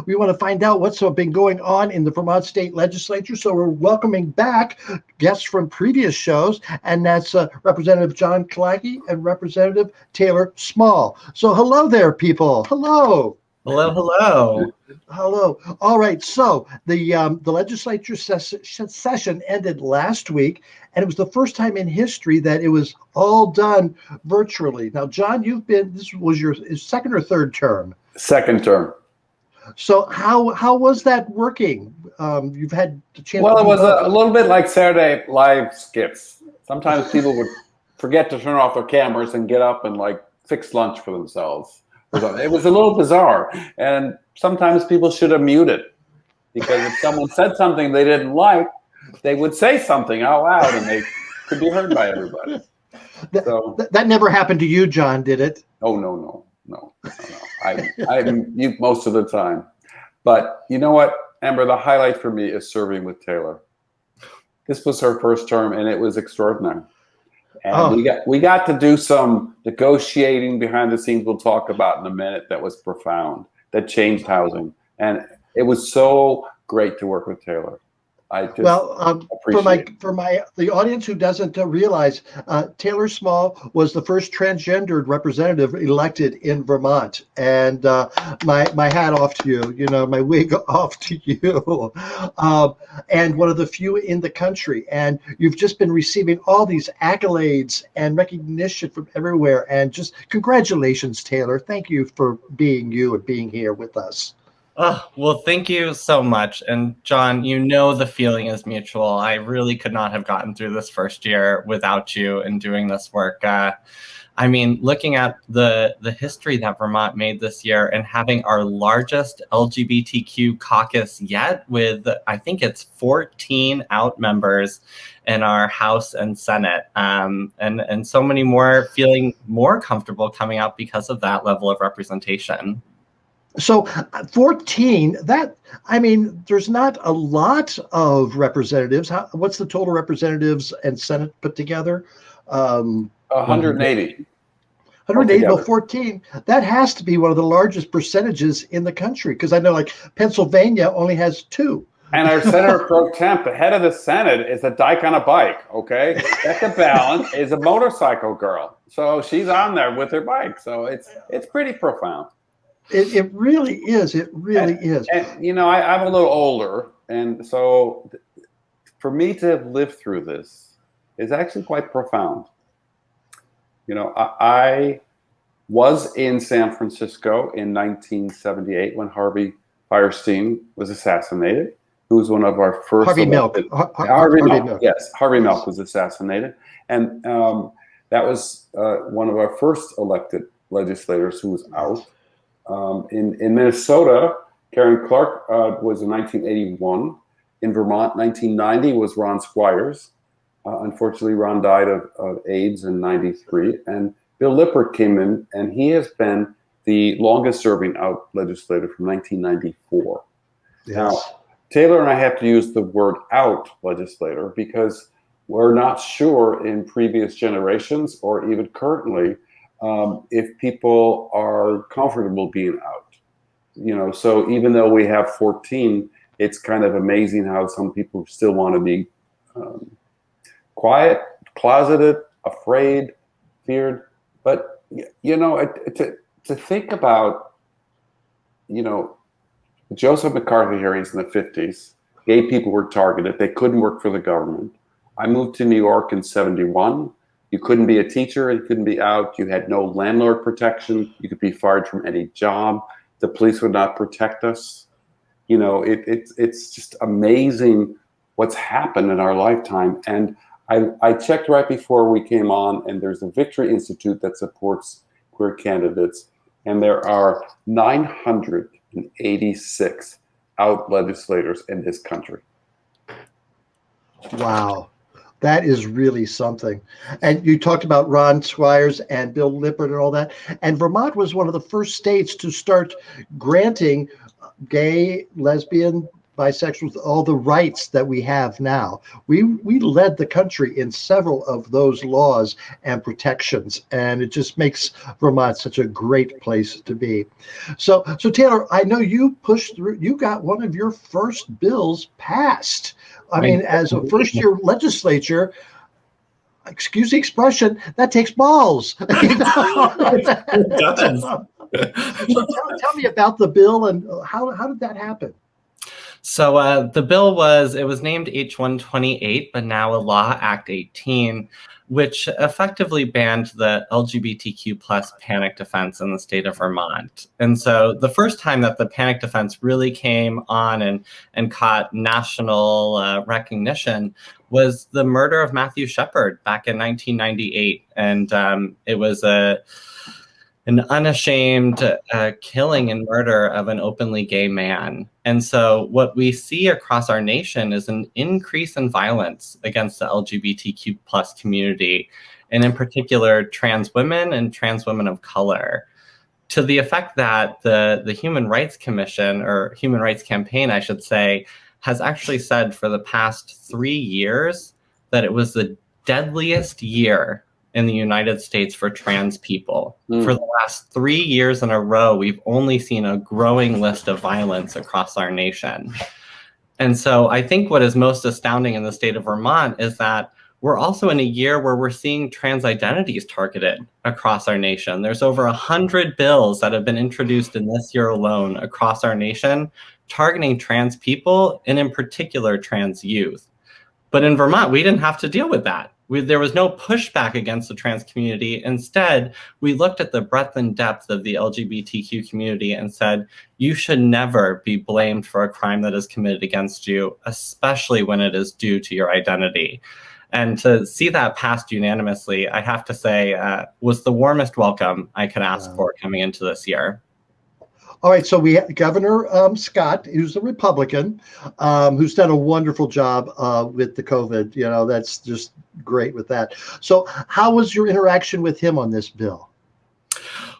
We want to find out what's been going on in the Vermont State Legislature. So we're welcoming back guests from previous shows, and that's Representative John Killacky and Representative Taylor Small. So hello there, people. Hello. Hello, hello. Hello. All right. So the legislature session ended last week, and it was the first time in history that it was all done virtually. Now, John, this was your second or third term? Second term. So how was that working? You've had the chance. Well, it was a little bit like Saturday Live skits. Sometimes people would forget to turn off their cameras and get up and like fix lunch for themselves. It was a little bizarre, and sometimes people should have muted, because if someone said something they didn't like, they would say something out loud, and they could be heard by everybody. That never happened to you, John, did it? Oh no. I mute most of the time. But you know what, Amber, the highlight for me is serving with Taylor. This was her first term, and it was extraordinary. And we got to do some negotiating behind the scenes we'll talk about in a minute that was profound, that changed housing. And it was so great to work with Taylor. I just appreciate for the audience who doesn't realize, Taylor Small was the first transgendered representative elected in Vermont, and my hat off to you. My wig off to you, and one of the few in the country. And you've just been receiving all these accolades and recognition from everywhere. And just congratulations, Taylor. Thank you for being you and being here with us. Oh, well, thank you so much. And John, the feeling is mutual. I really could not have gotten through this first year without you and doing this work. Looking at the history that Vermont made this year and having our largest LGBTQ caucus yet, with I think it's 14 out members in our House and Senate, and so many more feeling more comfortable coming out because of that level of representation. So 14, there's not a lot of representatives. What's the total representatives and Senate put together? 180. 180, well, 14. That has to be one of the largest percentages in the country, because I know like Pennsylvania only has 2. And our Senator Pro Temp, the head of the Senate, is a dyke on a bike, okay? Becca Ballant is a motorcycle girl. So she's on there with her bike. So it's pretty profound. It really is. It really is. And, I'm a little older. And so for me to have lived through this is actually quite profound. I was in San Francisco in 1978 when Harvey Fierstein was assassinated, who was one of our first. Harvey Milk. Harvey Milk. Yes, Harvey Milk was assassinated. And that was one of our first elected legislators who was out. In Minnesota, Karen Clark was in 1981. In Vermont, 1990 was Ron Squires. Unfortunately, Ron died of AIDS in 93. And Bill Lippert came in, and he has been the longest serving out legislator from 1994. Yes. Now, Taylor and I have to use the word out legislator because we're not sure in previous generations or even currently if people are comfortable being out, so even though we have 14, it's kind of amazing how some people still want to be quiet, closeted, afraid, feared. But, to think about, Joseph McCarthy hearings in the 50s, gay people were targeted. They couldn't work for the government. I moved to New York in 71. You couldn't be a teacher. You couldn't be out. You had no landlord protection. You could be fired from any job. The police would not protect us. It's just amazing what's happened in our lifetime. And I checked right before we came on, and there's a Victory Institute that supports queer candidates. And there are 986 out legislators in this country. Wow. That is really something. And you talked about Ron Squires and Bill Lippert and all that. And Vermont was one of the first states to start granting gay, lesbian, bisexuals, all the rights that we have now. We led the country in several of those laws and protections, and it just makes Vermont such a great place to be. So Taylor, I know you pushed through. You got one of your first bills passed. I mean, as a first-year legislature, excuse the expression, that takes balls. It does. So tell me about the bill and how did that happen? So the bill was named H128, but now a law, Act 18, which effectively banned the LGBTQ plus panic defense in the state of Vermont. And so the first time that the panic defense really came on and caught national recognition was the murder of Matthew Shepard back in 1998. And it was an unashamed killing and murder of an openly gay man. And so what we see across our nation is an increase in violence against the LGBTQ plus community, and in particular, trans women and trans women of color, to the effect that the Human Rights Commission, or Human Rights Campaign, I should say, has actually said for the past 3 years that it was the deadliest year in the United States for trans people. For the last 3 years in a row, we've only seen a growing list of violence across our nation. And so I think what is most astounding in the state of Vermont is that we're also in a year where we're seeing trans identities targeted across our nation. There's over 100 bills that have been introduced in this year alone across our nation, targeting trans people, and in particular, trans youth. But in Vermont, we didn't have to deal with that. There was no pushback against the trans community. Instead, we looked at the breadth and depth of the LGBTQ community and said, you should never be blamed for a crime that is committed against you, especially when it is due to your identity. And to see that passed unanimously, I have to say, was the warmest welcome I could ask for coming into this year. All right, so we have Governor Scott, who's a Republican, who's done a wonderful job with the COVID. You know, that's just great with that. So how was your interaction with him on this bill?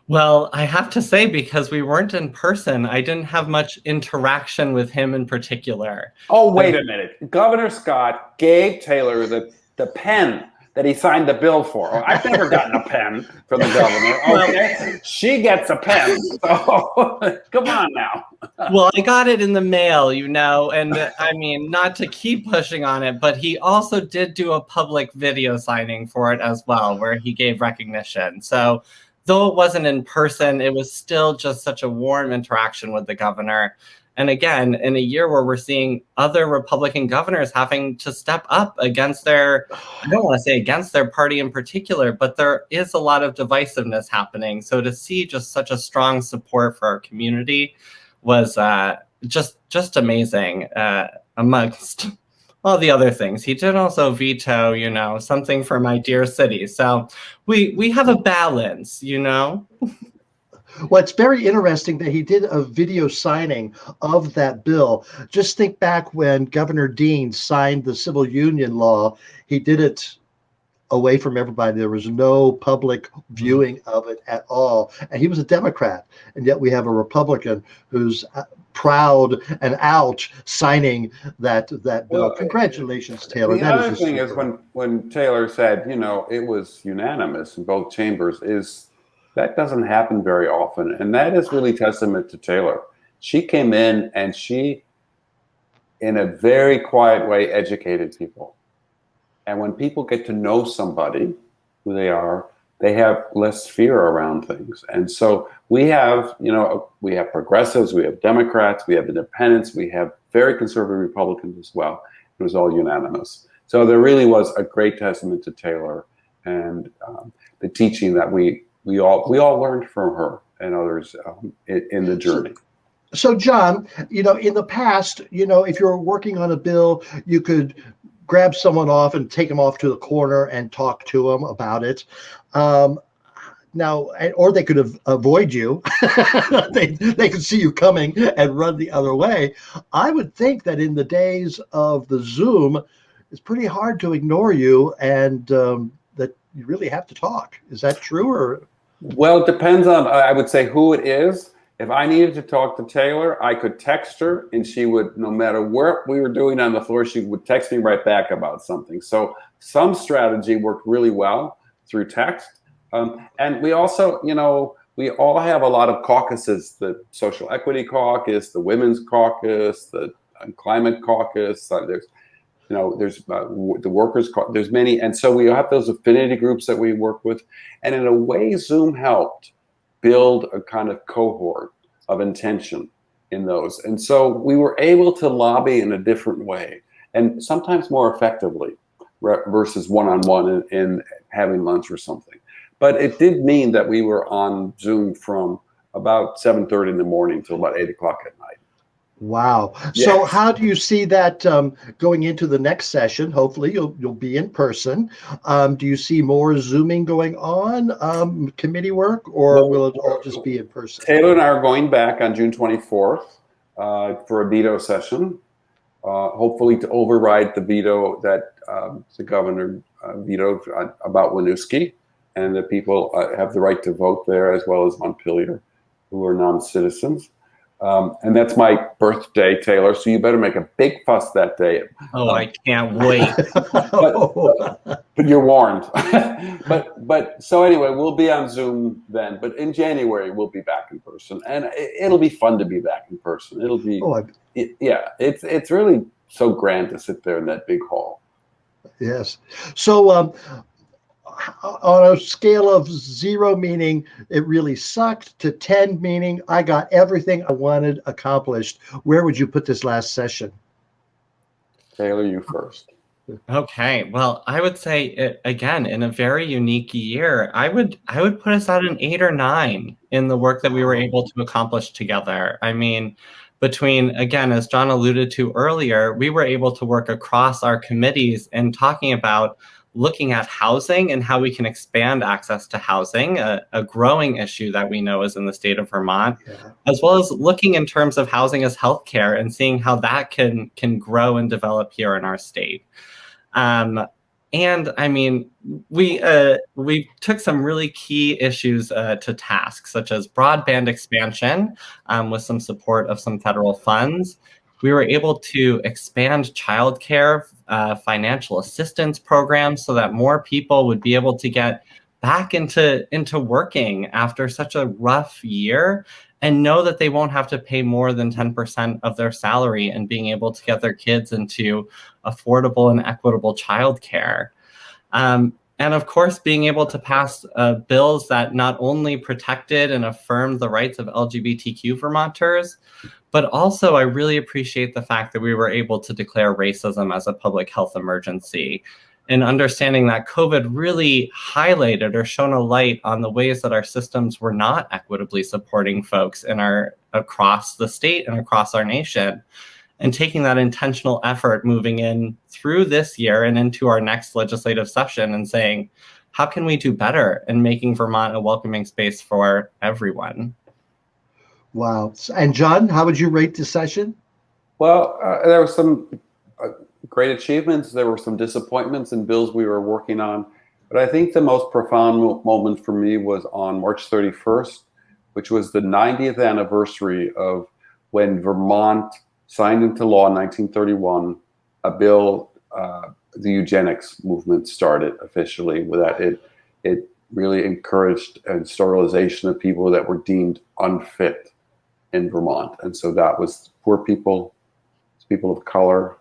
Well, I have to say, because we weren't in person, I didn't have much interaction with him in particular. Oh, wait a minute. Governor Scott gave Taylor the pen that he signed the bill for. Oh, I've never gotten a pen from the governor. Okay, she gets a pen. So come on now. Well, I got it in the mail, you know, and I mean, not to keep pushing on it, but he also did do a public video signing for it as well, where he gave recognition. So though it wasn't in person, it was still just such a warm interaction with the governor. And again, in a year where we're seeing other Republican governors having to step up against I don't want to say against their party in particular, but there is a lot of divisiveness happening. So to see just such a strong support for our community was just amazing, amongst all the other things. He did also veto, you know, something for my dear city. So we have a balance, you know. Well, it's very interesting that he did a video signing of that bill. Just think back when Governor Dean signed the civil union law, he did it away from everybody. There was no public viewing of it at all. And he was a Democrat. And yet we have a Republican who's proud and out signing that bill. Well, congratulations, Taylor. The other thing is when Taylor said, you know, it was unanimous in both chambers, that doesn't happen very often. And that is really testament to Taylor. She came in and she, in a very quiet way, educated people. And when people get to know somebody, who they are, they have less fear around things. And so we have, you know, we have progressives, we have Democrats, we have independents, we have very conservative Republicans as well. It was all unanimous. So there really was a great testament to Taylor and the teaching that we all learned from her and others in the journey. So John, you know, in the past, you know, if you're working on a bill, you could grab someone off and take them off to the corner and talk to them about it. Now, or they could avoid you. they could see you coming and run the other way. I would think that in the days of the Zoom, it's pretty hard to ignore you, and that you really have to talk. Is that true? Or? Well, it depends on, I would say, who it is. If I needed to talk to Taylor, I could text her, and she would, no matter what we were doing on the floor, she would text me right back about something. So some strategy worked really well through text. And we also, we all have a lot of caucuses, the Social Equity Caucus, the Women's Caucus, the Climate Caucus. There's the Workers Caucus. There's many. And so we have those affinity groups that we work with. And in a way, Zoom helped build a kind of cohort of intention in those. And so we were able to lobby in a different way, and sometimes more effectively versus one-on-one in having lunch or something. But it did mean that we were on Zoom from about 7:30 in the morning till about 8 o'clock at night. Wow. Yes. So how do you see that going into the next session? Hopefully you'll be in person. Do you see more Zooming going on, committee work, or will it all just be in person? Taylor and I are going back on June 24th for a veto session, hopefully to override the veto that the governor vetoed about Winooski, and the people have the right to vote there, as well as Montpelier, who are non-citizens. And that's my birthday, Taylor, so you better make a big fuss that day. Oh, I can't wait. but you're warned. but so anyway, we'll be on Zoom then. But in January, we'll be back in person, and it'll be fun to be back in person. It'll be, it's really so grand to sit there in that big hall. Yes. So on a scale of 0 meaning it really sucked to 10 meaning I got everything I wanted accomplished, where would you put this last session? Taylor, you first. Okay, well, I would say again, in a very unique year, I would put us at an 8 or 9 in the work that we were able to accomplish together. I mean, between, again, as John alluded to earlier, we were able to work across our committees and talking about looking at housing and how we can expand access to housing, a growing issue that we know is in the state of Vermont, as well as looking in terms of housing as healthcare and seeing how that can grow and develop here in our state. And I mean, we took some really key issues to task, such as broadband expansion with some support of some federal funds. We were able to expand childcare financial assistance programs so that more people would be able to get back into working after such a rough year and know that they won't have to pay more than 10% of their salary and being able to get their kids into affordable and equitable childcare. And of course, being able to pass bills that not only protected and affirmed the rights of LGBTQ Vermonters, but also I really appreciate the fact that we were able to declare racism as a public health emergency, and understanding that COVID really highlighted or shone a light on the ways that our systems were not equitably supporting folks across the state and across our nation. And taking that intentional effort moving in through this year and into our next legislative session and saying, how can we do better in making Vermont a welcoming space for everyone? Wow. And John, how would you rate this session? Well, there were some great achievements. There were some disappointments in bills we were working on. But I think the most profound moment for me was on March 31st, which was the 90th anniversary of when Vermont signed into law in 1931 a bill, the eugenics movement started officially, with that it really encouraged sterilization of people that were deemed unfit in Vermont. And so that was poor people, people of color,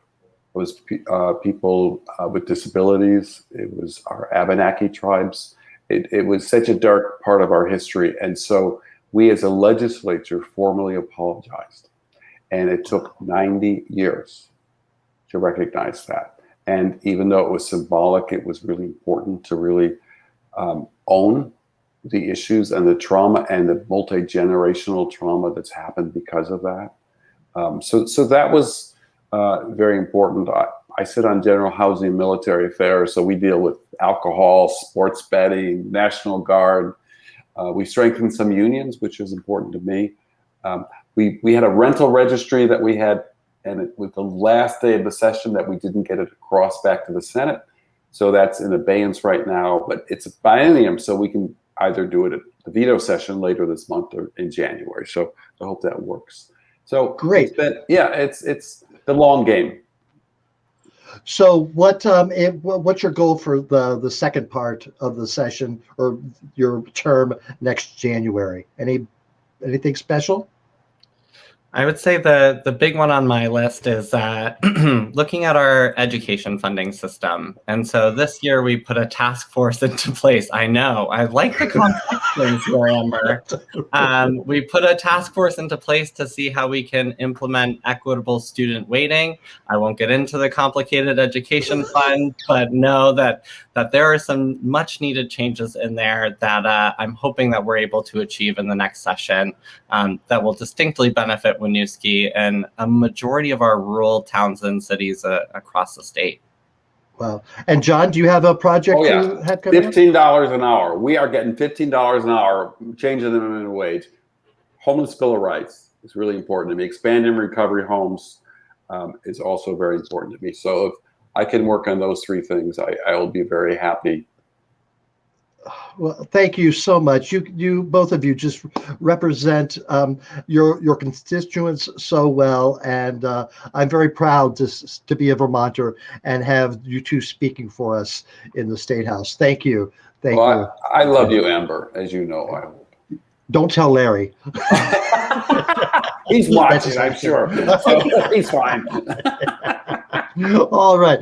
it was people with disabilities, it was our Abenaki tribes. It was such a dark part of our history. And so we as a legislature formally apologized. And it took 90 years to recognize that. And even though it was symbolic, it was really important to really own the issues and the trauma and the multi-generational trauma that's happened because of that. So that was very important. I sit on general housing and military affairs, so we deal with alcohol, sports betting, National Guard. We strengthened some unions, which is important to me. We had a rental registry that we had, and it was the last day of the session that we didn't get it across back to the Senate. So that's in abeyance right now, but it's a biennium, so we can either do it at the veto session later this month or in January. So I hope that works. So great. It's the long game. So what's your goal for the second part of the session or your term next January? Anything special? I would say the big one on my list is looking at our education funding system. And so this year we put a task force into place. I know, I like the complex things here, Amber. We put a task force into place to see how we can implement equitable student weighting. I won't get into the complicated education fund, but know that there are some much needed changes in there that I'm hoping that we're able to achieve in the next session that will distinctly benefit Winooski and a majority of our rural towns and cities across the state. Wow. And John, do you have a project you have coming up? $15 an hour. We are getting $15 an hour, changing the minimum wage. Homeless Bill of Rights is really important to me. Expanding recovery homes is also very important to me. So if I can work on those three things, I will be very happy. Well, thank you so much. You both of you just represent your constituents so well, and I'm very proud to be a Vermonter and have you two speaking for us in the State House. Thank you. Thank you. I love you, Amber, as you know. I hope. Don't tell Larry. He's watching, I'm sure. So he's fine. All right.